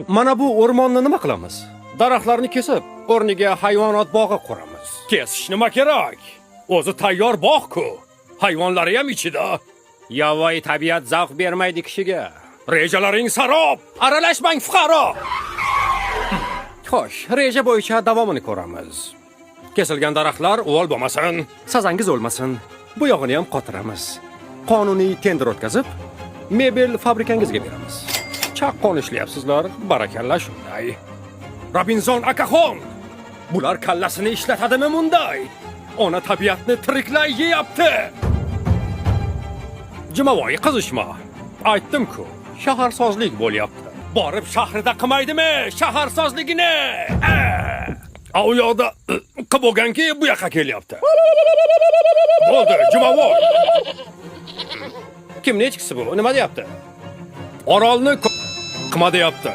Mana bu o'rmonni nima qilamiz? Daraxtlarni kesib, o'rniga hayvonot bog'i quramiz. Kesish nima kerak? O'zi tayyor bog'-ku. Hayvonlari ham ichida. Yovvoyi tabiat zavq bermaydi kishiga. Rejalaring sarob. Aralashmang fuqaro. Xo'sh, reja bo'yicha davomini ko'ramiz. Kesilgan daraxtlar uvol bo'lmasin, sazangiz o'lmasin. Bu yog'ini ham qotiramiz. Qonuniy tender o'tkazib, mebel fabrikangizga beramiz. Chaqqon ishlayapsizlar, barakalla shunday. Robinson akaxon. Bular kallasini ishlatadimi bunday? Ona tabiatni tiriklay yeyapti. Jimovoy qizishma. Aytdim-ku, shaharsozlik bo'lyapti. Borib shahrida qilmaydimi shaharsozligini? U yoqda qilib bo'lganki, bu yoqqa kelyapti. Bo'ldi, Jimovoy. Kimning echkisi bu? Nima deyapti? Orolni qilma deyapti.